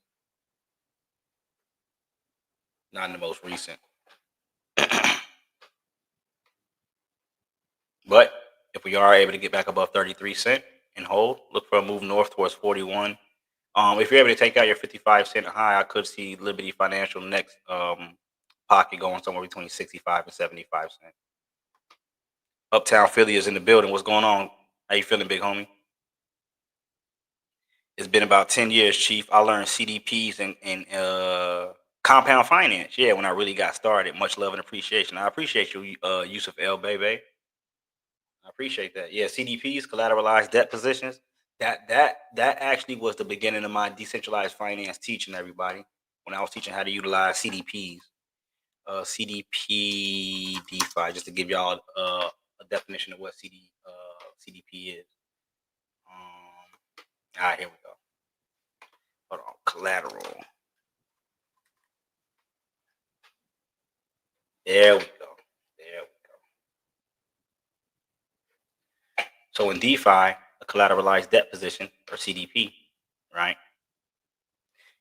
But if we are able to get back above 33 cents and hold, look for a move north towards 41. If you're able to take out your 55 cent high, I could see Liberty Financial next pocket going somewhere between 65 and 75 cents. Uptown Philly is in the building. What's going on? How you feeling, big homie? It's been about 10 years, Chief. I learned CDPs and compound finance. Yeah, when I really got started. Much love and appreciation. I appreciate you, Yusuf El Bebe. Appreciate that. Yeah, CDPs, collateralized debt positions. That actually was the beginning of my decentralized finance teaching, everybody. When I was teaching how to utilize CDPs, CDP DeFi, just to give y'all a definition of what CDP is. All right, here we go. Hold on, collateral. There we go. There we go. So in DeFi, a collateralized debt position, or CDP, right,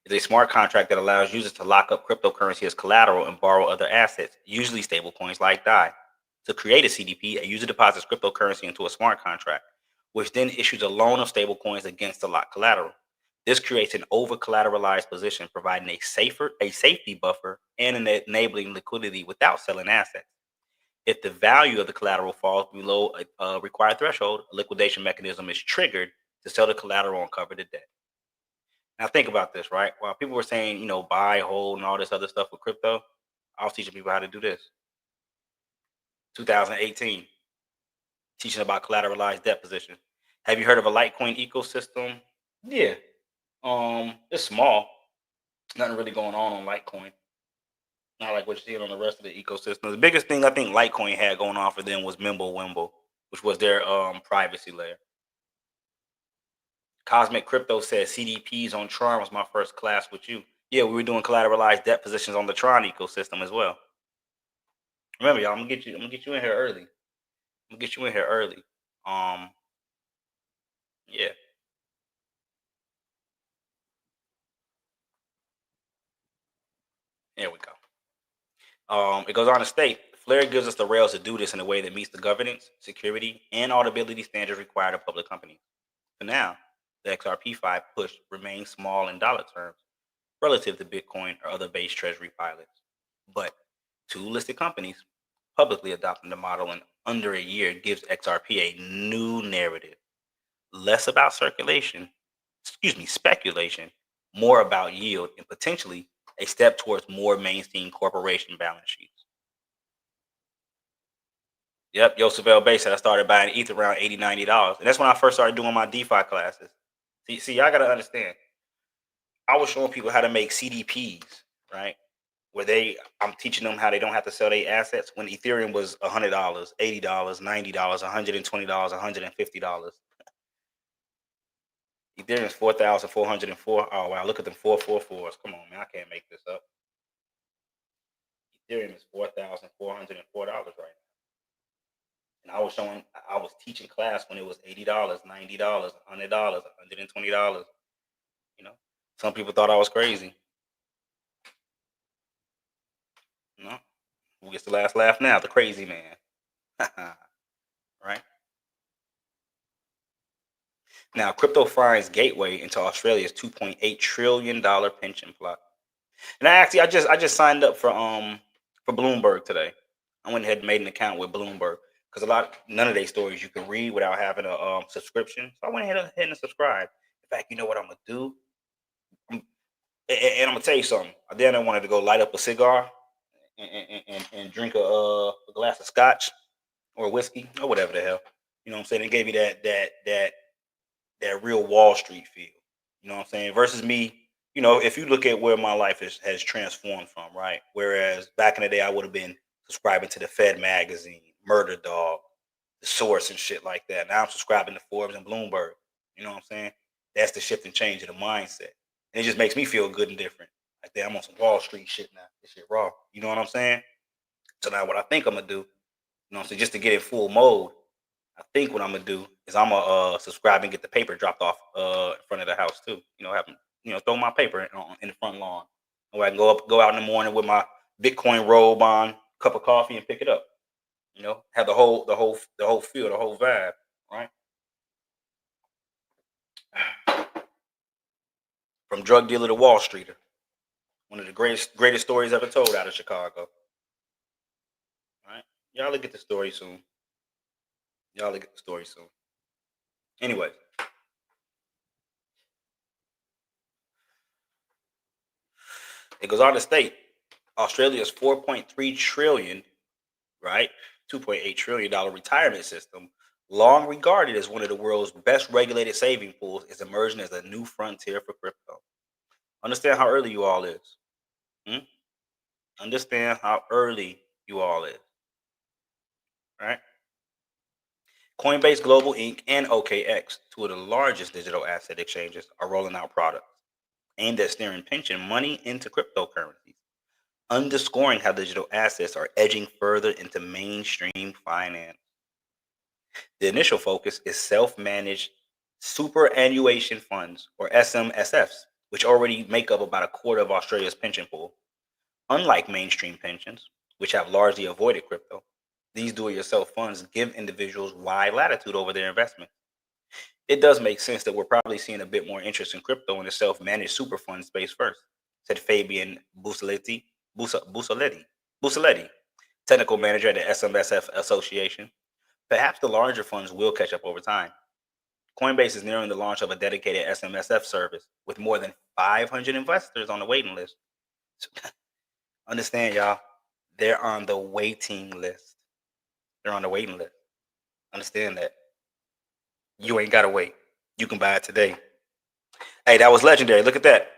is a smart contract that allows users to lock up cryptocurrency as collateral and borrow other assets, usually stablecoins like DAI. To create a CDP, a user deposits cryptocurrency into a smart contract, which then issues a loan of stablecoins against the locked collateral. This creates an over-collateralized position, providing a safety buffer and enabling liquidity without selling assets. If the value of the collateral falls below a required threshold, a liquidation mechanism is triggered to sell the collateral and cover the debt. Now think about this, right? While people were saying, buy, hold, and all this other stuff with crypto, I was teaching people how to do this. 2018, teaching about collateralized debt position. Have you heard of a Litecoin ecosystem? Yeah. It's small. Nothing really going on Litecoin. Not like what you're seeing on the rest of the ecosystem. The biggest thing I think Litecoin had going on for them was Mimblewimble, which was their privacy layer. Cosmic Crypto says CDPs on Tron was my first class with you. Yeah, we were doing collateralized debt positions on the Tron ecosystem as well. Remember, y'all, I'm gonna get you in here early. Yeah. There we go. It goes on to state, Flare gives us the rails to do this in a way that meets the governance, security, and auditability standards required of public companies. For now, the XRP5 push remains small in dollar terms relative to Bitcoin or other base treasury pilots. But two listed companies publicly adopting the model in under a year gives XRP a new narrative. Less about speculation, more about yield, and potentially a step towards more mainstream corporation balance sheets. Yep, Joseph L. Bay said I started buying ETH around $80, $90. And that's when I first started doing my DeFi classes. See, I gotta understand. I was showing people how to make CDPs, right? I'm teaching them how they don't have to sell their assets when Ethereum was $100, $80, $90, $120, $150. Ethereum is 4,404. Oh wow, look at them 444s. Come on, man, I can't make this up. Ethereum is $4,404 right now. And I was teaching class when it was $80, $90, $100, $120. Some people thought I was crazy. No, who gets the last laugh now? The crazy man. Right? Now, crypto finds gateway into Australia's $2.8 trillion pension plot. And I just signed up for Bloomberg today. I went ahead and made an account with Bloomberg because none of their stories you can read without having a subscription. So I went ahead and subscribed. In fact, you know what I'm gonna do? And I'm gonna tell you something. Then I wanted to go light up a cigar and drink a glass of scotch or whiskey or whatever the hell. You know what I'm saying? It gave me that real Wall Street feel. You know what I'm saying? Versus me, if you look at where my life has transformed from, right? Whereas back in the day, I would have been subscribing to the Fed magazine, Murder Dog, The Source, and shit like that. Now I'm subscribing to Forbes and Bloomberg. You know what I'm saying? That's the shift and change of the mindset. And it just makes me feel good and different. Like, damn, I'm on some Wall Street shit now. This shit raw. You know what I'm saying? So now what I think I'm going to do, what I'm saying, just to get in full mode, I think what I'm gonna do is I'm gonna subscribe and get the paper dropped off in front of the house too. Have them, throw my paper in the front lawn. Or I can go out in the morning with my Bitcoin robe on, cup of coffee, and pick it up. Have the whole feel, the whole vibe, right? From drug dealer to Wall Streeter. One of the greatest stories ever told out of Chicago. Right? Y'all will get the story soon. Anyway. It goes on to state Australia's 4.3 trillion, right? $2.8 trillion retirement system long regarded as one of the world's best regulated saving pools, is emerging as a new frontier for crypto. Understand how early you all is. Hmm? Understand how early you all is. Right? Coinbase Global Inc. and OKX, two of the largest digital asset exchanges, are rolling out products aimed at steering pension money into cryptocurrencies, underscoring how digital assets are edging further into mainstream finance. The initial focus is self-managed superannuation funds, or SMSFs, which already make up about a quarter of Australia's pension pool. Unlike mainstream pensions, which have largely avoided crypto, these do-it-yourself funds give individuals wide latitude over their investment. It does make sense that we're probably seeing a bit more interest in crypto in the self-managed super fund space first, said Fabian Busaletti, technical manager at the SMSF Association. Perhaps the larger funds will catch up over time. Coinbase is nearing the launch of a dedicated SMSF service with more than 500 investors on the waiting list. Understand, y'all, they're on the waiting list. They're on the waiting list. Understand that. You ain't got to wait. You can buy it today. Hey, that was legendary. Look at that.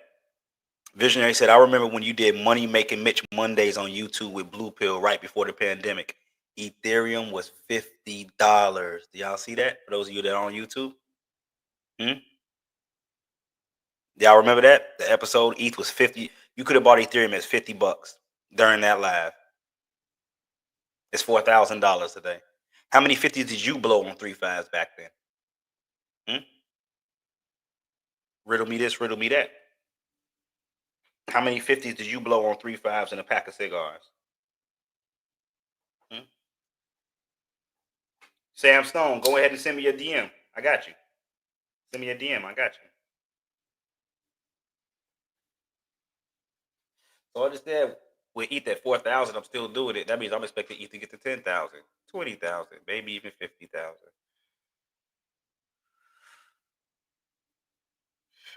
Visionary said, I remember when you did Money Making Mitch Mondays on YouTube with Blue Pill right before the pandemic. Ethereum was $50. Do y'all see that? For those of you that are on YouTube? Y'all remember that? The episode, ETH was 50. You could have bought Ethereum as $50 during that live. It's $4,000 today. How many 50s did you blow on 3 5s back then? Riddle me this, riddle me that. How many 50s did you blow on 3 5s and a pack of cigars? Sam Stone, go ahead and send me a DM. I got you. Send me a DM. I got you. So understand, with ETH at 4,000, I'm still doing it. That means I'm expecting ETH to get to 10,000, 20,000, maybe even 50,000.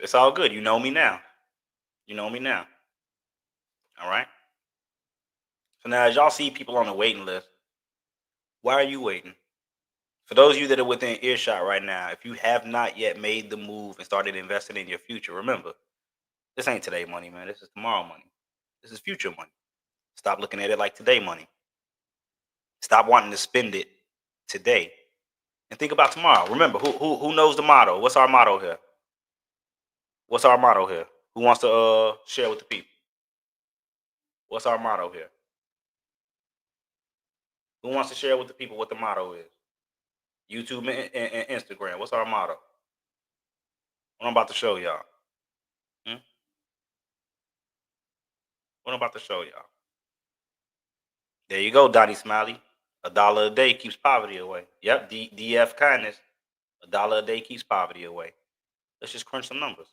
It's all good. You know me now. You know me now. All right. So now, as y'all see people on the waiting list, why are you waiting? For those of you that are within earshot right now, if you have not yet made the move and started investing in your future, remember, this ain't today money, man. This is tomorrow money. This is future money. Stop looking at it like today money. Stop wanting to spend it today and think about tomorrow. Remember, who knows the motto? What's our motto here? What's our motto here? Who wants to share with the people? What's our motto here? Who wants to share with the people what the motto is? YouTube and Instagram. What's our motto? What I'm about to show y'all. What I'm about to show y'all. There you go, Donnie Smiley. $1 a day keeps poverty away. Yep, DF kindness. $1 a day keeps poverty away. Let's just crunch some numbers.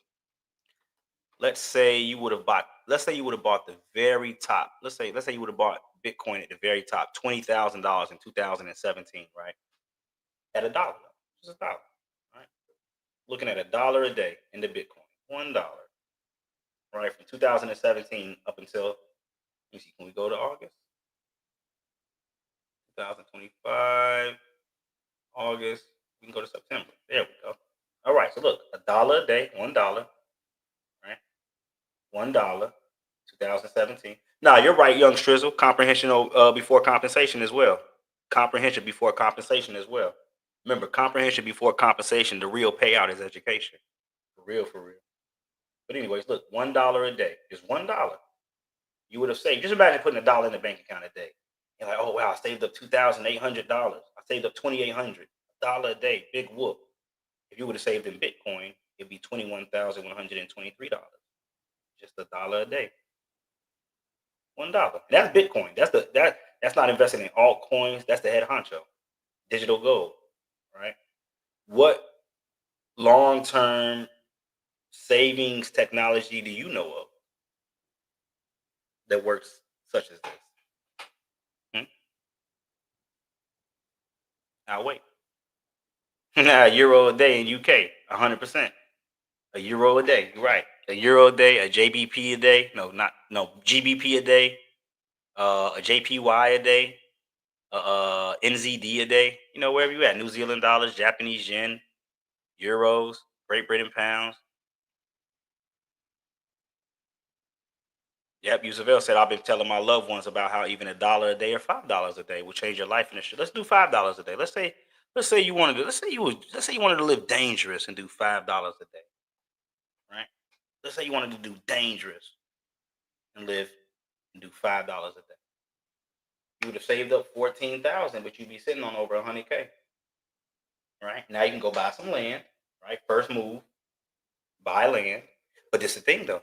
Let's say you would have bought. Let's say you would have bought the very top. Let's say you would have bought Bitcoin at the very top, $20,000 in 2017, right? At $1, just $1, right? Looking at $1 a day in the Bitcoin, $1, right? From 2017 up until, let me see, can we go to August? 2025, August. We can go to September. There we go. All right. So look, $1 a day, $1, right? $1, 2017. Now you're right, young Strizzle. Comprehension before compensation as well. Comprehension before compensation as well. Remember, comprehension before compensation. The real payout is education. For real, for real. But anyways, look, $1 a day, just $1. You would have saved. Just imagine putting $1 in the bank account a day. You're like, oh wow, I saved up $2,800. I saved up $2,800. $1 a day, big whoop. If you would have saved in Bitcoin, it'd be $21,123. Just $1 a day. $1. That's Bitcoin. That's not investing in altcoins. That's the head honcho. Digital gold, right? What long-term savings technology do you know of that works such as this? I'll wait. A euro a day in UK, 100%. A euro a day, you're right. A euro a day, a JBP a day. No, GBP a day. A JPY a day. NZD a day. You know, wherever you at, New Zealand dollars, Japanese yen, euros, Great Britain pounds. Yep, Yusavelle said I've been telling my loved ones about how even $1 a day or $5 a day will change your life in the shit. Let's do $5 a day. Let's say you wanted to let's say you wanted to live dangerous and do $5 a day, right? Let's say you wanted to do dangerous and live and do $5 a day. You would have saved up 14,000, but you'd be sitting on over 100K, right? Now you can go buy some land, right? First move, buy land. But this is the thing though.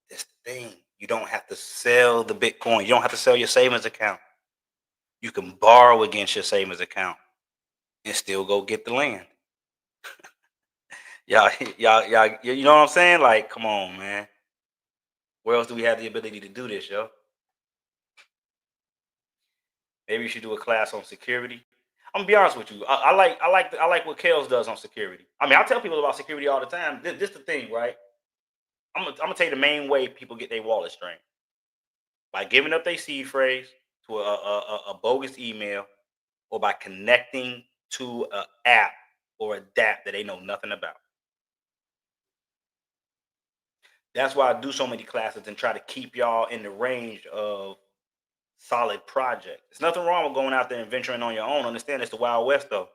This is the thing. You don't have to sell the Bitcoin. You don't have to sell your savings account. You can borrow against your savings account and still go get the land. Y'all, y'all, you know what I'm saying? Like, come on, man. Where else do we have the ability to do this, yo? Maybe you should do a class on security. I'm gonna be honest with you. I like what Kels does on security. I mean, I tell people about security all the time. This the thing, right? I'm gonna tell you the main way people get their wallet strained by giving up their seed phrase to a bogus email or by connecting to an app or a DApp that they know nothing about. That's why I do so many classes and try to keep y'all in the range of solid projects. There's nothing wrong with going out there and venturing on your own. Understand it's the Wild West though.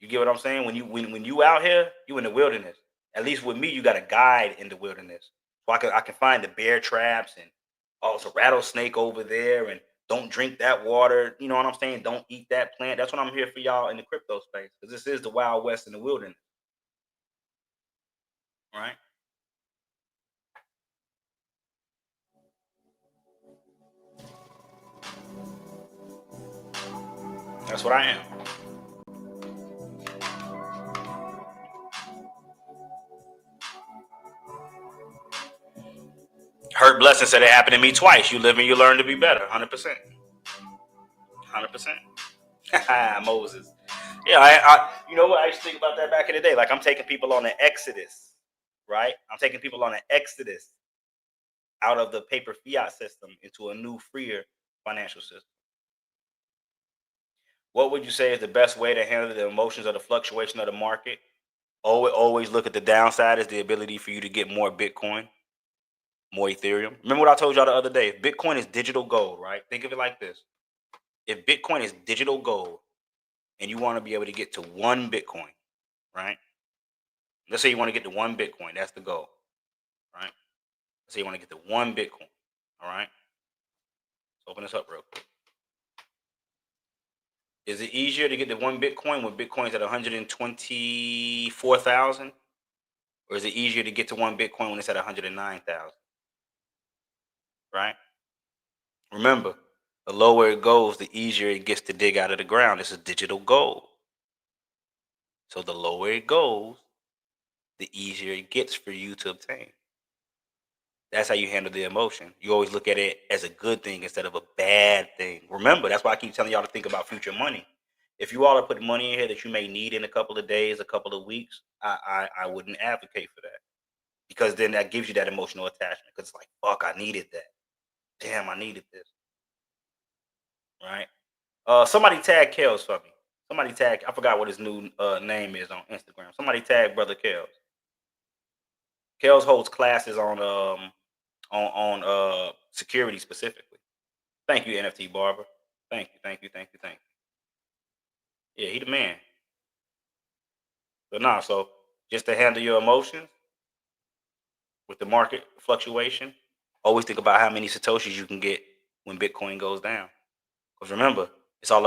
You get what I'm saying? When you out here, you in the wilderness. At least with me, you got a guide in the wilderness. So I can find the bear traps and oh, it's a rattlesnake over there and don't drink that water. You know what I'm saying? Don't eat that plant. That's what I'm here for y'all in the crypto space. Because this is the Wild West in the wilderness. Right? That's what I am. Hurt Blessing said it happened to me twice. You live and you learn to be better. 100%. 100%. Moses. Yeah, you know what? I used to think about that back in the day. Like I'm taking people on an exodus, right? I'm taking people on an exodus out of the paper fiat system into a new, freer financial system. What would you say is the best way to handle the emotions of the fluctuation of the market? Always look at the downside as the ability for you to get more Bitcoin, more Ethereum. Remember what I told y'all the other day? If Bitcoin is digital gold, right? Think of it like this. If Bitcoin is digital gold and you want to be able to get to one Bitcoin, right? Let's say you want to get to one Bitcoin. That's the goal, right? Let's say you want to get to one Bitcoin. All right. Let's open this up real quick. Is it easier to get to one Bitcoin when Bitcoin's at 124,000? Or is it easier to get to one Bitcoin when it's at 109,000? Right? Remember, the lower it goes, the easier it gets to dig out of the ground. This is digital gold. So the lower it goes, the easier it gets for you to obtain. That's how you handle the emotion. You always look at it as a good thing instead of a bad thing. Remember, that's why I keep telling y'all to think about future money. If you all are putting money in here that you may need in a couple of days, a couple of weeks, I wouldn't advocate for that because then that gives you that emotional attachment. Because it's like, fuck, I needed that. Damn, I needed this. Right? Somebody tag Kels for me. Somebody tag. I forgot what his new name is on Instagram. Somebody tag brother Kels. Kels holds classes on security specifically. Thank you, NFT Barber. Thank you, thank you, thank you, thank you. Yeah, he the man. But nah, so just to handle your emotions with the market fluctuation, always think about how many satoshis you can get when Bitcoin goes down. Because remember, it's not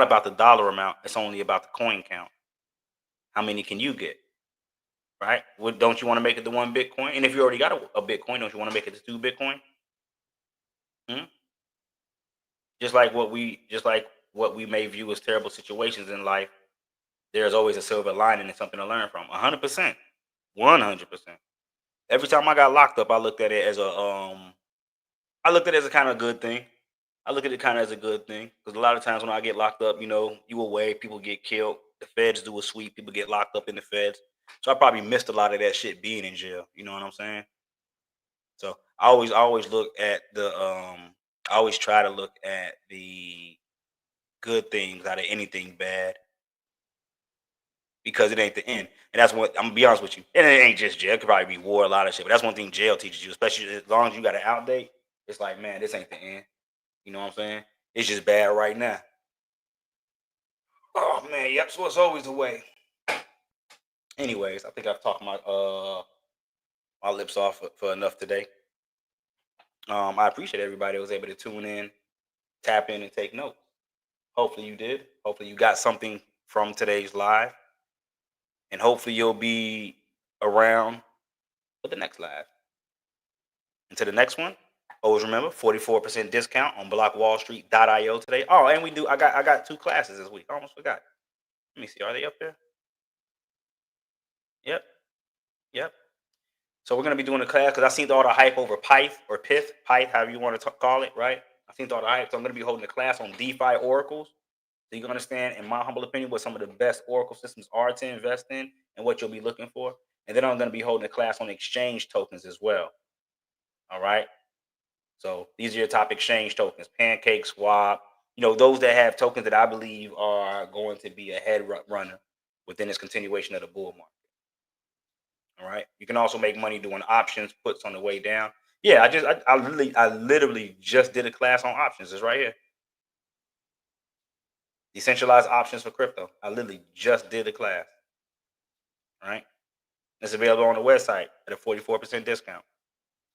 about the dollar amount. It's only about the coin count. How many can you get? Right? Don't you want to make it to one Bitcoin? And if you already got a Bitcoin, don't you want to make it to two Bitcoin? Hmm? Just like what we may view as terrible situations in life, there's always a silver lining and something to learn from. 100%. 100%. Every time I got locked up, I looked at it as a kind of good thing. I look at it kind of as a good thing because a lot of times when I get locked up, you away, people get killed. The feds do a sweep, people get locked up in the feds. So I probably missed a lot of that shit being in jail. You know what I'm saying? So I always look at I always try to look at the good things out of anything bad because it ain't the end. And that's what I'm gonna be honest with you. And it ain't just jail. It could probably be war, a lot of shit. But that's one thing jail teaches you, especially as long as you got an outdate. It's like, man, this ain't the end. You know what I'm saying? It's just bad right now. Oh man, yep. So it's always the way. Anyways, I think I've talked my lips off for enough today. I appreciate everybody that was able to tune in, tap in, and take notes. Hopefully you did. Hopefully you got something from today's live, and hopefully you'll be around for the next live. Until the next one, always remember 44% discount on blockwallstreet.io today. Oh, and I got 2 classes this week. I almost forgot. Let me see. Are they up there? Yep. Yep. So we're gonna be doing a class because I seen all the hype over Pyth, however you want to call it, right? I seen all the hype, so I'm gonna be holding a class on DeFi oracles, so you can understand, in my humble opinion, what some of the best oracle systems are to invest in and what you'll be looking for. And then I'm gonna be holding a class on exchange tokens as well. All right. So these are your top exchange tokens: Pancake, Swap. You know, those that have tokens that I believe are going to be a runner within this continuation of the bull market. All right. You can also make money doing options, puts on the way down. Yeah, I literally just did a class on options. It's right here. Decentralized options for crypto. I literally just did a class. All right. It's available on the website at a 44% discount.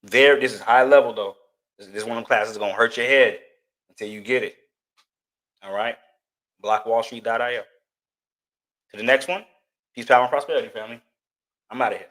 This is high level though. This one of them classes is gonna hurt your head until you get it. All right. Blockwallstreet.io. To the next one. Peace, power, and prosperity, family. I'm out of here.